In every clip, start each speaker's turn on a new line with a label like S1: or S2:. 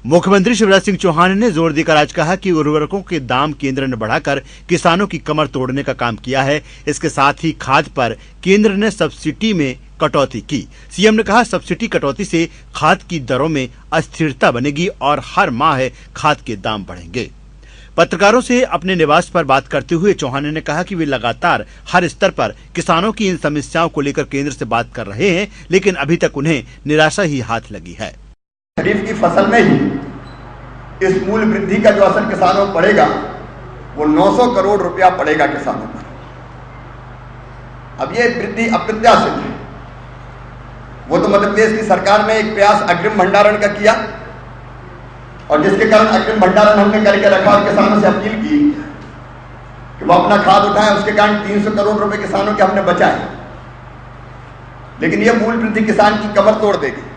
S1: मुख्यमंत्री शिवराज सिंह चौहान ने जोर देकर आज कहा कि उर्वरकों के दाम केंद्र ने बढ़ाकर किसानों की कमर तोड़ने का काम किया है। इसके साथ ही खाद पर केंद्र ने सब्सिडी में कटौती की। सीएम ने कहा, सब्सिडी कटौती से खाद की दरों में अस्थिरता बनेगी और हर माह खाद के दाम बढ़ेंगे। पत्रकारों से अपने निवास पर बात करते हुए चौहान ने कहा कि वे लगातार हर स्तर पर किसानों की इन समस्याओं को लेकर केंद्र से बात कर रहे हैं, लेकिन अभी तक उन्हें निराशा ही हाथ लगी है।
S2: खरीफ की फसल में ही इस मूल्य वृद्धि का जो असर किसानों पर पड़ेगा वो 900 करोड़ रुपया पड़ेगा किसानों पर। अब ये वृद्धि अप्रत्याशित है। वो तो मध्य प्रदेश की सरकार ने एक प्रयास अग्रिम भंडारण का किया और जिसके कारण अग्रिम भंडारण हमने करके रखा और किसानों से अपील की कि वो अपना खाद उठाएं। उसके कारण 300 करोड़ रुपए किसानों के हमने बचाए। लेकिन ये मूल्य वृद्धि किसान की कमर तोड़ देगी।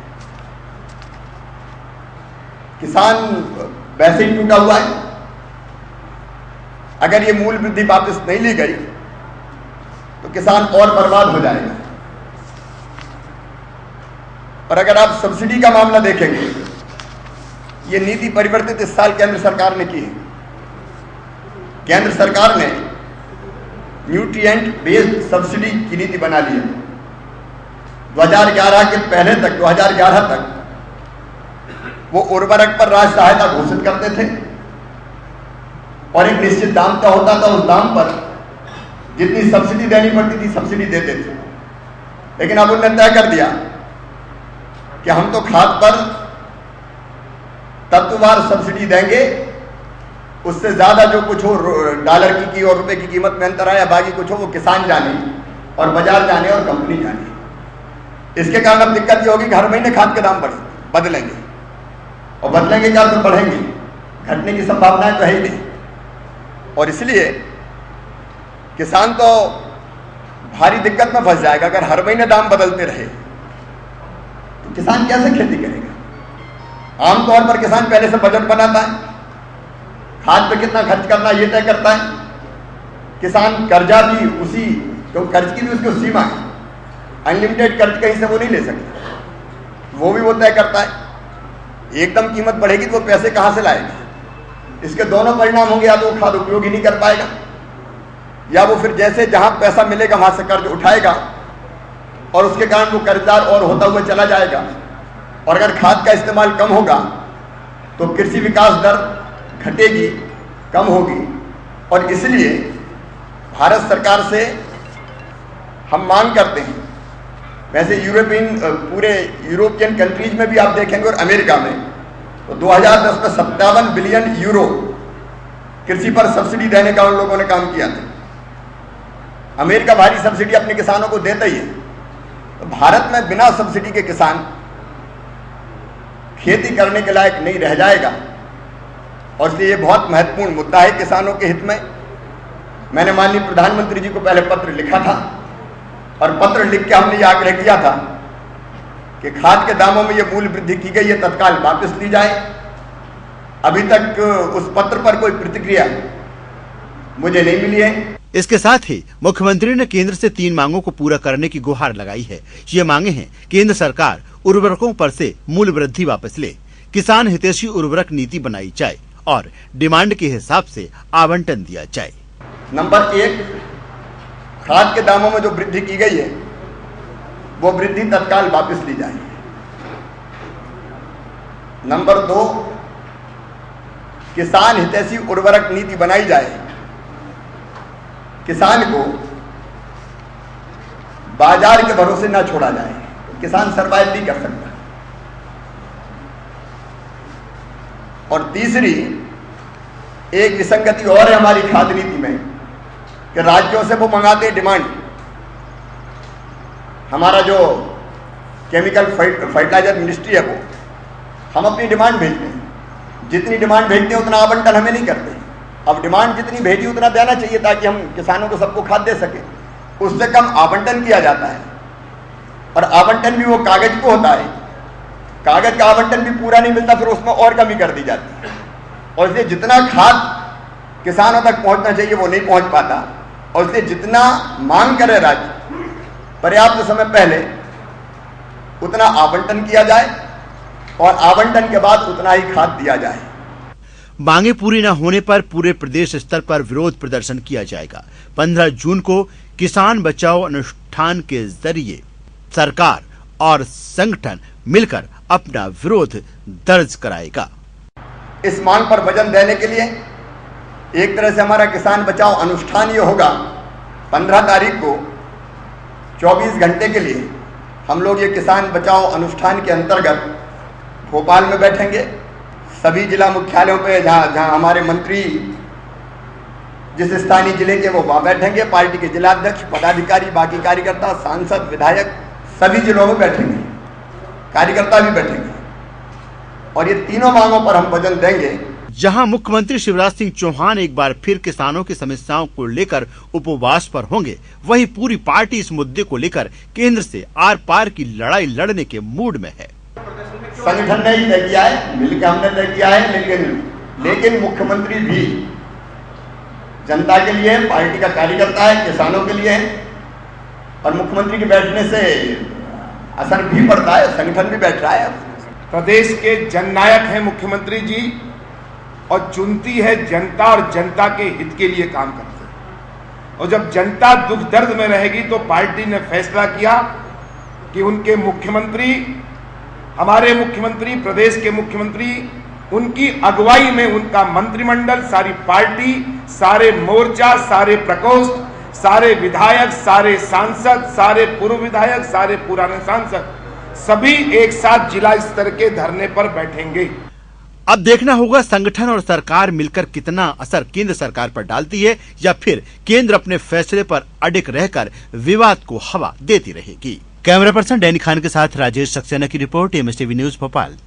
S2: किसान वैसे ही टूटा हुआ है। अगर ये मूल्य वृद्धि वापस नहीं ली गई तो किसान और बर्बाद हो जाएगा। और अगर आप सब्सिडी का मामला देखेंगे, ये नीति परिवर्तित इस साल केंद्र सरकार ने की है। केंद्र सरकार ने न्यूट्रिएंट बेस्ड सब्सिडी की नीति बना ली है। 2011 के पहले तक 2011 तक वो उर्वरक पर राज्य सहायता घोषित करते थे और एक निश्चित दाम का होता था। उस दाम पर जितनी सब्सिडी देनी पड़ती थी सब्सिडी देते थे। लेकिन अब उन्होंने तय कर दिया कि हम तो खाद पर तत्ववार सब्सिडी देंगे, उससे ज्यादा जो कुछ हो डॉलर की और रुपए की कीमत में अंतर आया, बाकी कुछ हो वो किसान जाने और बाजार जाने और कंपनी जाने। इसके कारण अब दिक्कत ये होगी कि हर महीने खाद के दाम बदलेंगे और बदलेंगे क्या तो बढ़ेंगे। घटने की संभावनाएं तो है ही नहीं। और इसलिए किसान तो भारी दिक्कत में फंस जाएगा। अगर हर महीने दाम बदलते रहे तो किसान कैसे खेती करेगा। आमतौर पर किसान पहले से बजट बनाता है, खाद पे कितना खर्च करना ये तय करता है। किसान कर्जा भी उसी, तो कर्ज की भी उसकी सीमा है। अनलिमिटेड कर्ज कहीं से वो नहीं ले सकता, वो भी वो तय करता है। एकदम कीमत बढ़ेगी तो वो पैसे कहां से लाएगा। इसके दोनों परिणाम होंगे, या तो वो खाद उपयोग ही नहीं कर पाएगा या वो फिर जैसे जहां पैसा मिलेगा वहां से कर्ज उठाएगा और उसके कारण वो कर्जदार और होता हुआ चला जाएगा। और अगर खाद का इस्तेमाल कम होगा तो कृषि विकास दर घटेगी, कम होगी। और इसलिए भारत सरकार से हम मांग करते हैं, वैसे पूरे यूरोपियन कंट्रीज में भी आप देखेंगे और अमेरिका में तो 2010 में 57 बिलियन यूरो कृषि पर सब्सिडी देने का उन लोगों ने काम किया था। अमेरिका भारी सब्सिडी अपने किसानों को देता ही है। तो भारत में बिना सब्सिडी के किसान खेती करने के लायक नहीं रह जाएगा। और इसलिए ये बहुत महत्वपूर्ण मुद्दा है किसानों के हित में। मैंने माननीय प्रधानमंत्री जी को पहले पत्र लिखा था और पत्र लिख के हमने ये आग्रह किया था कि खाद के दामों में ये मूल्य वृद्धि की गई है तत्काल वापस ली जाए। अभी तक उस पत्र पर कोई प्रतिक्रिया मुझे नहीं मिली है।
S1: इसके साथ ही मुख्यमंत्री ने केंद्र से 3 मांगों को पूरा करने की गुहार लगाई है। ये मांगे हैं, केंद्र सरकार उर्वरकों पर से मूल्य वृद्धि वापस ले, किसान हितैषी उर्वरक नीति बनाई जाए और डिमांड के हिसाब से आवंटन दिया जाए।
S2: नंबर 1, खाद के दामों में जो वृद्धि की गई है वो वृद्धि तत्काल वापस ली जाए। नंबर 2, किसान हितैषी उर्वरक नीति बनाई जाए। किसान को बाजार के भरोसे ना छोड़ा जाए, किसान सरवाइव नहीं कर सकता। और तीसरी एक विसंगति और है हमारी खाद नीति में कि राज्यों से वो मंगाते डिमांड। हमारा जो केमिकल फर्टिलाइजर मिनिस्ट्री है वो हम अपनी डिमांड भेजते हैं। जितनी डिमांड भेजते हैं उतना आवंटन हमें नहीं करते। अब डिमांड जितनी भेजी उतना देना चाहिए ताकि हम किसानों को सबको खाद दे सके। उससे कम आवंटन किया जाता है और आवंटन भी वो कागज को होता है। कागज का आवंटन भी पूरा नहीं मिलता, फिर उसमें और कमी कर दी जाती है। और इसलिए जितना खाद किसानों तक पहुंचना चाहिए वो नहीं पहुंच पाता। और इसलिए जितना मांग करे राज्य पर्याप्त समय पहले उतना आवंटन किया जाए और आवंटन के बाद उतना ही खाद दिया जाए।
S1: मांगे पूरी न होने पर पूरे प्रदेश स्तर पर विरोध प्रदर्शन किया जाएगा। 15 जून को किसान बचाओ अनुष्ठान के जरिए सरकार और संगठन मिलकर अपना विरोध दर्ज कराएगा।
S2: इस मांग पर वजन देने के लिए एक तरह से हमारा किसान बचाओ अनुष्ठान ये होगा। 15 तारीख को 24 घंटे के लिए हम लोग ये किसान बचाओ अनुष्ठान के अंतर्गत भोपाल में बैठेंगे। सभी जिला मुख्यालयों पे जहां हमारे मंत्री जिस स्थानीय जिले के वो वहां बैठेंगे, पार्टी के जिलाध्यक्ष, पदाधिकारी, बाकी कार्यकर्ता, सांसद, विधायक सभी जिलों में बैठेंगे, कार्यकर्ता भी बैठेंगे और ये तीनों मांगों पर हम वजन देंगे।
S1: जहां मुख्यमंत्री शिवराज सिंह चौहान एक बार फिर किसानों की समस्याओं को लेकर उपवास पर होंगे, वहीं पूरी पार्टी इस मुद्दे को लेकर केंद्र से आर पार की लड़ाई लड़ने के मूड में है।
S2: संगठन ने ही तय किया है, मिलकर हमने तय किया है, लेकिन मुख्यमंत्री भी जनता के लिए, पार्टी का कार्यकर्ता है, किसानों के लिए है और मुख्यमंत्री के बैठने से असर भी पड़ता है, संगठन भी बैठ रहा है।
S3: प्रदेश के जननायक हैं मुख्यमंत्री जी और चुनती है जनता और जनता के हित के लिए काम करते हैं। और जब जनता दुख दर्द में रहेगी तो पार्टी ने फैसला किया कि उनके मुख्यमंत्री, हमारे मुख्यमंत्री, प्रदेश के मुख्यमंत्री, उनकी अगुवाई में उनका मंत्रिमंडल, सारी पार्टी, सारे मोर्चा, सारे प्रकोष्ठ, सारे विधायक, सारे सांसद, सारे पूर्व विधायक, सारे पुराने सांसद सभी एक साथ जिला स्तर के धरने पर बैठेंगे।
S1: अब देखना होगा संगठन और सरकार मिलकर कितना असर केंद्र सरकार पर डालती है या फिर केंद्र अपने फैसले पर अडिग रहकर विवाद को हवा देती रहेगी। कैमरा पर्सन डैनी खान के साथ राजेश सक्सेना की रिपोर्ट, MSTV न्यूज भोपाल।